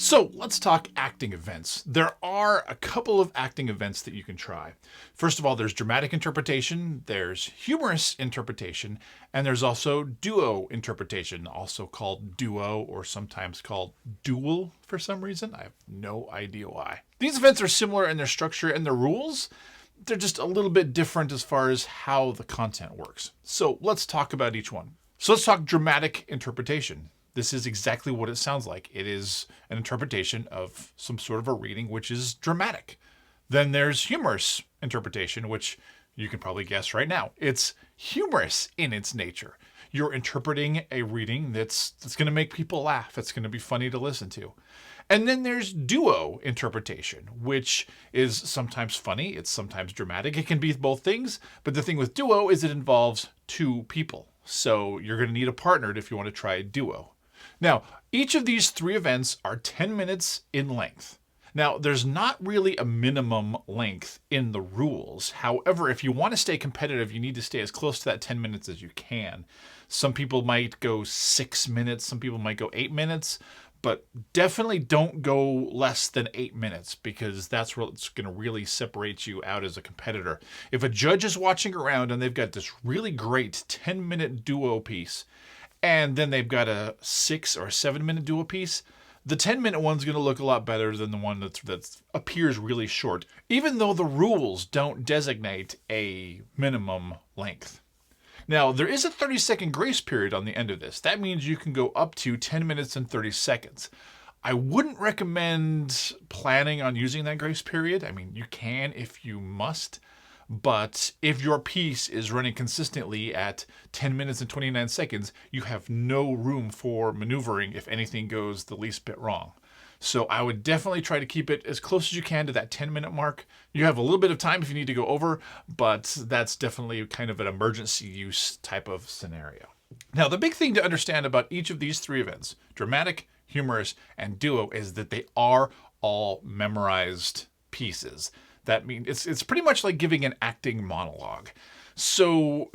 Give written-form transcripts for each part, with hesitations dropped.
So let's talk acting events. There are a couple of acting events that you can try. First of all, there's dramatic interpretation, there's humorous interpretation, and there's also duo interpretation, also called duo or sometimes called dual for some reason. I have no idea why. These events are similar in their structure and their rules. They're just a little bit different as far as how the content works. So let's talk about each one. So let's talk dramatic interpretation. This is exactly what it sounds like. It is an interpretation of some sort of a reading which is dramatic. Then there's humorous interpretation, which you can probably guess right now. It's humorous in its nature. You're interpreting a reading that's going to make people laugh. It's going to be funny to listen to. And then there's duo interpretation, which is sometimes funny. It's sometimes dramatic. It can be both things. But the thing with duo is it involves two people. So you're going to need a partner if you want to try a duo. Now, each of these three events are 10 minutes in length. Now, there's not really a minimum length in the rules. However, if you want to stay competitive, you need to stay as close to that 10 minutes as you can. Some people might go 6 minutes, some people might go 8 minutes, but definitely don't go less than 8 minutes because that's what's going to really separate you out as a competitor. If a judge is watching around and they've got this really great 10-minute duo piece, and then they've got a 6 or 7 minute duo piece, the 10-minute one's going to look a lot better than the one that appears really short, even though the rules don't designate a minimum length. Now, there is a 30-second grace period on the end of this. That means you can go up to 10 minutes and 30 seconds. I wouldn't recommend planning on using that grace period. I mean, you can if you must. But if your piece is running consistently at 10 minutes and 29 seconds, you have no room for maneuvering if anything goes the least bit wrong. So I would definitely try to keep it as close as you can to that 10-minute mark. You have a little bit of time if you need to go over, but that's definitely kind of an emergency use type of scenario. Now, the big thing to understand about each of these three events, dramatic, humorous, and duo, is that they are all memorized pieces. That means it's pretty much like giving an acting monologue. So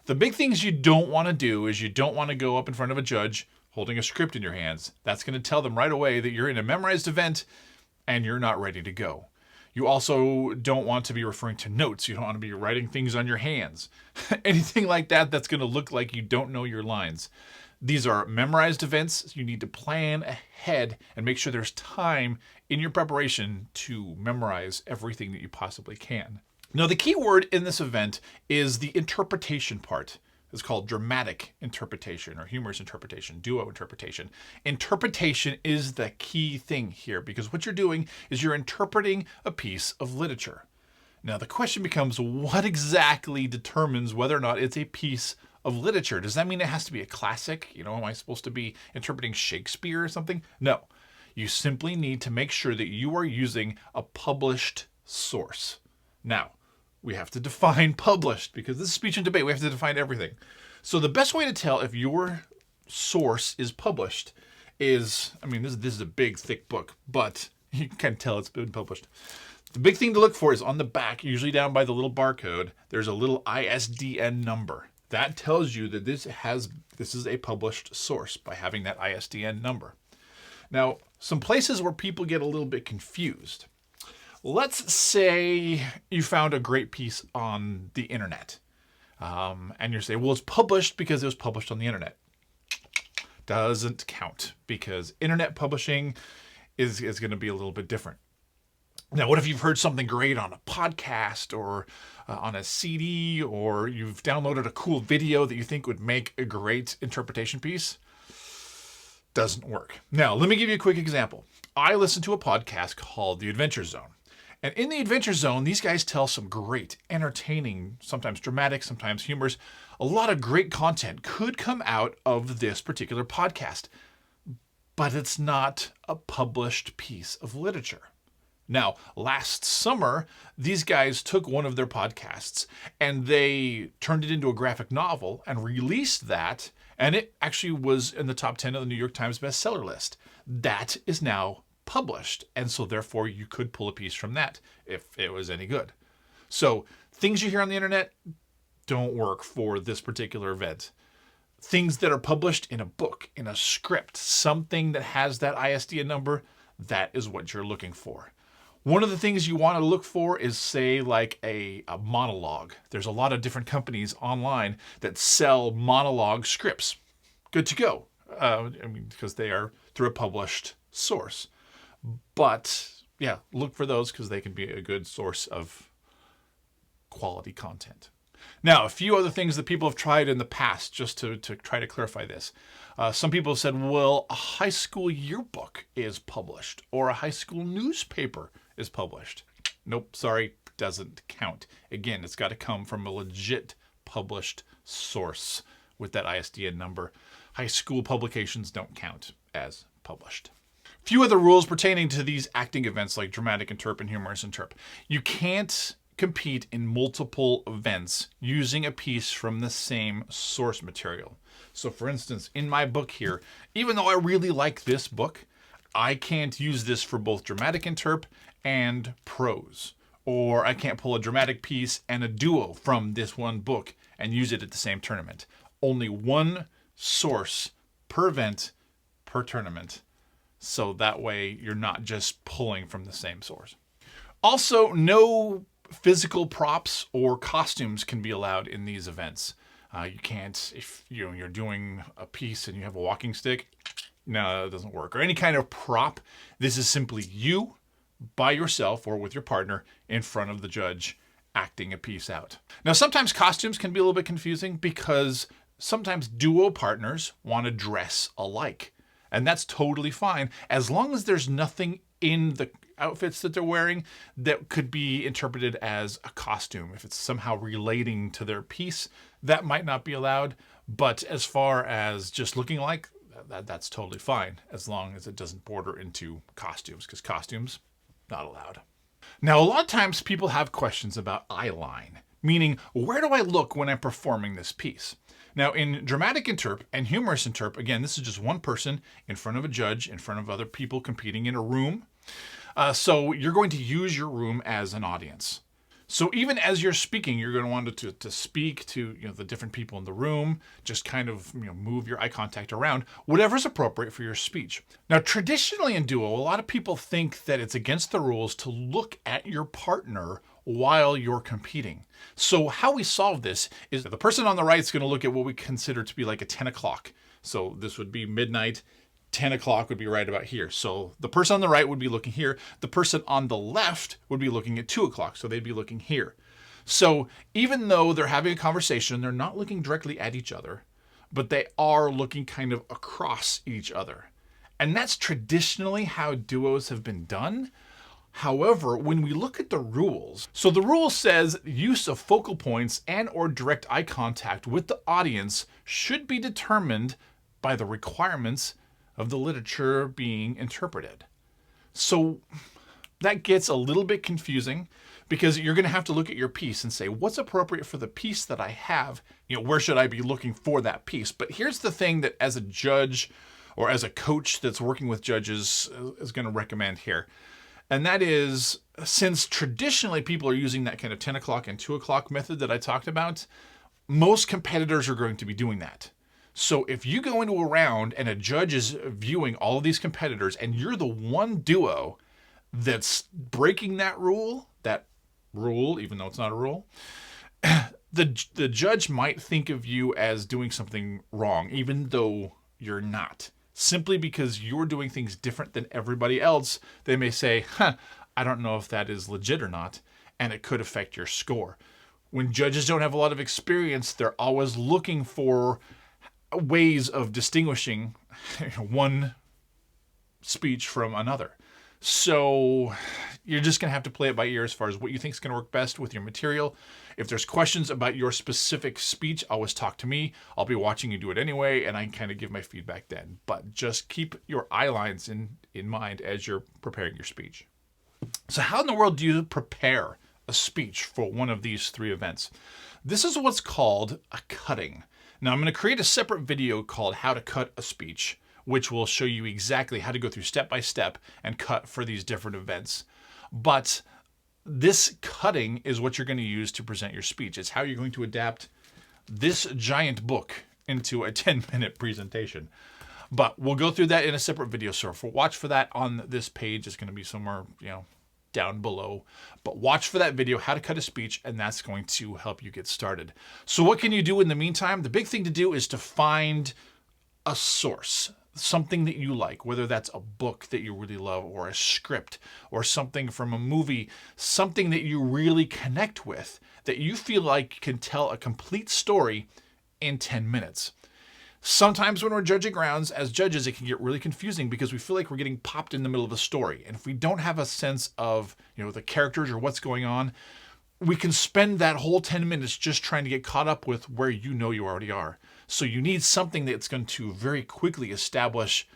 the big things you don't want to do is you don't want to go up in front of a judge holding a script in your hands. That's going to tell them right away that you're in a memorized event and you're not ready to go. You also don't want to be referring to notes. You don't want to be writing things on your hands. Anything like that that's going to look like you don't know your lines. These are memorized events. You need to plan ahead and make sure there's time in your preparation to memorize everything that you possibly can. Now, the key word in this event is the interpretation part. It's called dramatic interpretation or humorous interpretation, duo interpretation. Interpretation is the key thing here because what you're doing is you're interpreting a piece of literature. Now, the question becomes, what exactly determines whether or not it's a piece of literature? Does that mean it has to be a classic? Am I supposed to be interpreting Shakespeare or something? No. You simply need to make sure that you are using a published source. Now, we have to define published because this is speech and debate. We have to define everything. So the best way to tell if your source is published is, this is a big, thick book, but you can tell it's been published. The big thing to look for is on the back, usually down by the little barcode, there's a little ISDN number. That tells you that this is a published source by having that ISDN number. Now, some places where people get a little bit confused. Let's say you found a great piece on the internet. And you say, well, it's published because it was published on the internet. Doesn't count because internet publishing is going to be a little bit different. Now, what if you've heard something great on a podcast or on a CD, or you've downloaded a cool video that you think would make a great interpretation piece? Doesn't work. Now, let me give you a quick example. I listen to a podcast called The Adventure Zone. And in The Adventure Zone, these guys tell some great, entertaining, sometimes dramatic, sometimes humorous. A lot of great content could come out of this particular podcast, but it's not a published piece of literature. Now, last summer, these guys took one of their podcasts and they turned it into a graphic novel and released that, and it actually was in the top 10 of the New York Times bestseller list. That is now published, and so therefore you could pull a piece from that if it was any good. So things you hear on the internet don't work for this particular event. things that are published in a book, in a script, something that has that ISDN number, that is what you're looking for. One of the things you want to look for is, say, like a monologue. There's a lot of different companies online that sell monologue scripts. Good to go. Because they are through a published source. But yeah, look for those because they can be a good source of quality content. Now, a few other things that people have tried in the past, just to try to clarify this. Some people have said, well, a high school yearbook is published or a high school newspaper is published. Nope, sorry, doesn't count. Again, it's got to come from a legit published source with that ISDN number. High school publications don't count as published. Few other rules pertaining to these acting events like dramatic interp and humorous interp. You can't compete in multiple events using a piece from the same source material. So for instance, in my book here, even though I really like this book, I can't use this for both dramatic interp and prose. Or I can't pull a dramatic piece and a duo from this one book and use it at the same tournament. Only one source per event per tournament. So that way you're not just pulling from the same source. Also, no physical props or costumes can be allowed in these events. You can't, if you're doing a piece and you have a walking stick, no, that doesn't work. Or any kind of prop. This is simply you by yourself or with your partner in front of the judge acting a piece out. Now, sometimes costumes can be a little bit confusing because sometimes duo partners want to dress alike. And that's totally fine as long as there's nothing in the outfits that they're wearing that could be interpreted as a costume. If it's somehow relating to their piece, that might not be allowed. But as far as just looking like, that's totally fine as long as it doesn't border into costumes, because costumes, not allowed. Now, a lot of times people have questions about eyeline, meaning where do I look when I'm performing this piece? Now, in dramatic interp and humorous interp, again, this is just one person in front of a judge, in front of other people competing in a room. So you're going to use your room as an audience. So even as you're speaking, you're going to want to speak to the different people in the room, just kind of move your eye contact around, whatever's appropriate for your speech. Now, traditionally in duo, a lot of people think that it's against the rules to look at your partner while you're competing. So how we solve this is the person on the right is going to look at what we consider to be like a 10 o'clock. So this would be midnight. 10 o'clock would be right about here. So the person on the right would be looking here. The person on the left would be looking at 2 o'clock. So they'd be looking here. So even though they're having a conversation, they're not looking directly at each other, but they are looking kind of across each other. And that's traditionally how duos have been done. However, when we look at the rules, so the rule says use of focal points and or direct eye contact with the audience should be determined by the requirements of the literature being interpreted. So that gets a little bit confusing because you're going to have to look at your piece and say, what's appropriate for the piece that I have? Where should I be looking for that piece? But here's the thing that as a judge or as a coach that's working with judges is going to recommend here. And that is, since traditionally people are using that kind of 10 o'clock and 2 o'clock method that I talked about, most competitors are going to be doing that. So if you go into a round and a judge is viewing all of these competitors and you're the one duo that's breaking that rule, even though it's not a rule, the judge might think of you as doing something wrong, even though you're not. Simply because you're doing things different than everybody else, they may say, I don't know if that is legit or not, and it could affect your score. When judges don't have a lot of experience, they're always looking for ways of distinguishing one speech from another. So you're just going to have to play it by ear as far as what you think is going to work best with your material. If there's questions about your specific speech, always talk to me. I'll be watching you do it anyway, and I can kind of give my feedback then. But just keep your eye lines in mind as you're preparing your speech. So how in the world do you prepare a speech for one of these three events? This is what's called a cutting. Now, I'm going to create a separate video called How to Cut a Speech, which will show you exactly how to go through step by step and cut for these different events. But this cutting is what you're going to use to present your speech. It's how you're going to adapt this giant book into a 10-minute presentation. But we'll go through that in a separate video. So watch for that on this page. It's going to be somewhere, down below. But watch for that video, how to cut a speech, and that's going to help you get started. So what can you do in the meantime? The big thing to do is to find a source, something that you like, whether that's a book that you really love or a script or something from a movie, something that you really connect with, that you feel like can tell a complete story in 10 minutes. Sometimes when we're judging rounds, as judges, it can get really confusing because we feel like we're getting popped in the middle of a story. And if we don't have a sense of, the characters or what's going on, we can spend that whole 10 minutes just trying to get caught up with where you already are. So you need something that's going to very quickly establish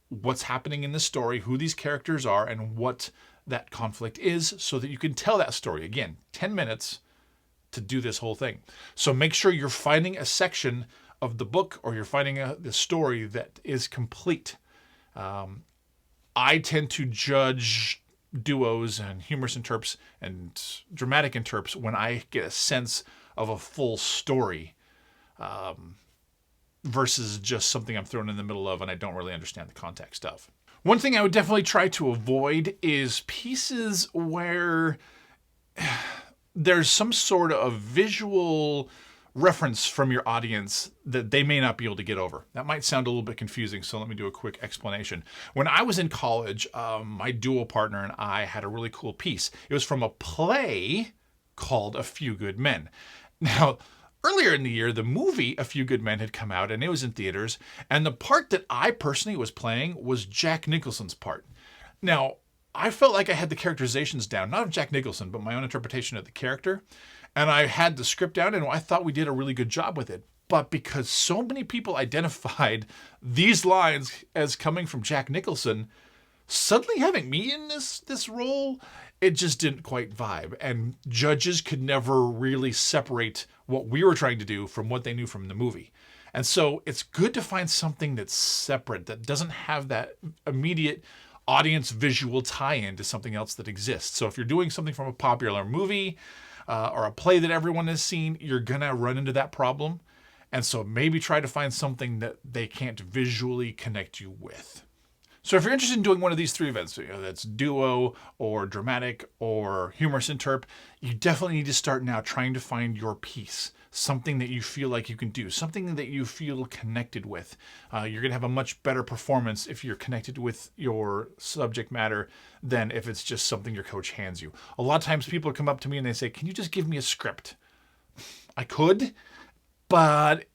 what's happening in the story, who these characters are, and what that conflict is so that you can tell that story. Again, 10 minutes to do this whole thing. So make sure you're finding a section of the book or you're finding the story that is complete. I tend to judge duos and humorous interps and dramatic interps when I get a sense of a full story versus just something I'm thrown in the middle of and I don't really understand the context of. One thing I would definitely try to avoid is pieces where there's some sort of visual reference from your audience that they may not be able to get over. That might sound a little bit confusing, so let me do a quick explanation. When I was in college, my duo partner and I had a really cool piece. It was from a play called A Few Good Men. Now, earlier in the year, the movie A Few Good Men had come out, and it was in theaters, and the part that I personally was playing was Jack Nicholson's part. Now, I felt like I had the characterizations down, not of Jack Nicholson, but my own interpretation of the character. And I had the script down, and I thought we did a really good job with it. But because so many people identified these lines as coming from Jack Nicholson, suddenly having me in this role, it just didn't quite vibe. And judges could never really separate what we were trying to do from what they knew from the movie. And so it's good to find something that's separate, that doesn't have that immediate audience visual tie-in to something else that exists. So if you're doing something from a popular movie, or a play that everyone has seen, you're going to run into that problem. And so maybe try to find something that they can't visually connect you with. So if you're interested in doing one of these three events, that's duo or dramatic or humorous interp, you definitely need to start now trying to find your piece, something that you feel like you can do, something that you feel connected with. You're going to have a much better performance if you're connected with your subject matter than if it's just something your coach hands you. A lot of times people come up to me and they say, "Can you just give me a script?" I could, but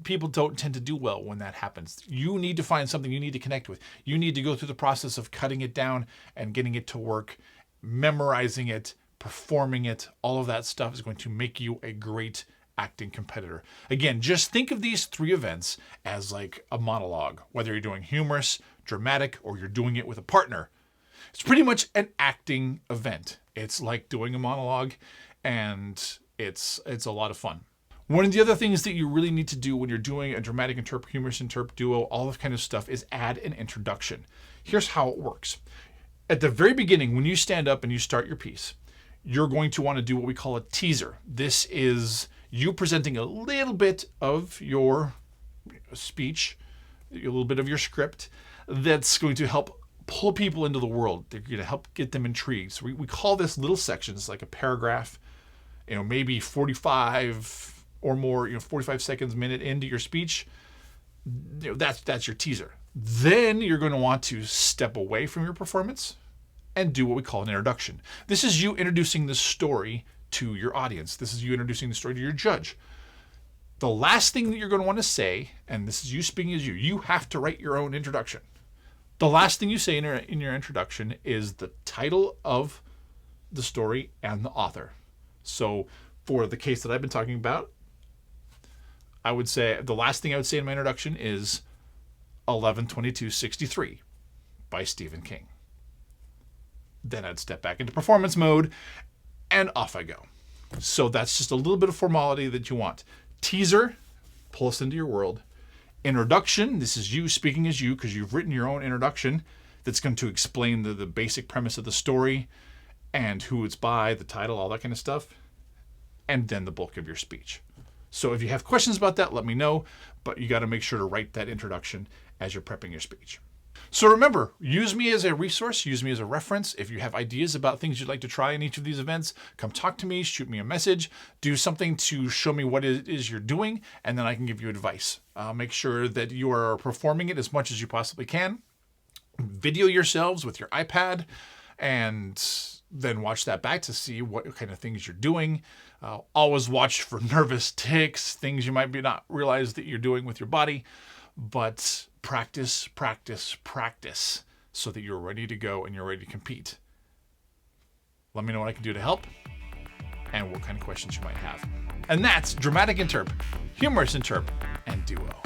people don't tend to do well when that happens. You need to find something you need to connect with. You need to go through the process of cutting it down and getting it to work, memorizing it, performing it. All of that stuff is going to make you a great acting competitor. Again, just think of these three events as like a monologue, whether you're doing humorous, dramatic, or you're doing it with a partner. It's pretty much an acting event. It's like doing a monologue, and it's a lot of fun. One of the other things that you really need to do when you're doing a dramatic interp, humorous interp, duo, all this kind of stuff is add an introduction. Here's how it works. At the very beginning, when you stand up and you start your piece, you're going to want to do what we call a teaser. This is you presenting a little bit of your speech, a little bit of your script that's going to help pull people into the world. They're going to help get them intrigued. So we call this little sections, like a paragraph, maybe 45 or more, 45 seconds, minute into your speech. That's your teaser. Then you're going to want to step away from your performance and do what we call an introduction. This is you introducing the story to your audience. This is you introducing the story to your judge. The last thing that you're going to want to say, and this is you speaking as you have to write your own introduction. The last thing you say in your introduction is the title of the story and the author. So for the case that I've been talking about, I would say the last thing I would say in my introduction is 11/22/63 by Stephen King. Then I'd step back into performance mode and off I go. So that's just a little bit of formality that you want. Teaser, pull us into your world. Introduction, this is you speaking as you because you've written your own introduction that's going to explain the basic premise of the story and who it's by, the title, all that kind of stuff. And then the bulk of your speech. So if you have questions about that, let me know, but you got to make sure to write that introduction as you're prepping your speech. So remember, use me as a resource, use me as a reference. If you have ideas about things you'd like to try in each of these events, come talk to me, shoot me a message, do something to show me what it is you're doing, and then I can give you advice. Make sure that you are performing it as much as you possibly can. Video yourselves with your iPad, and then watch that back to see what kind of things you're doing. Always watch for nervous tics, things you might not realize that you're doing with your body. But practice, practice, practice so that you're ready to go and you're ready to compete. Let me know what I can do to help and what kind of questions you might have. And that's Dramatic Interp, Humorous Interp, and Duo.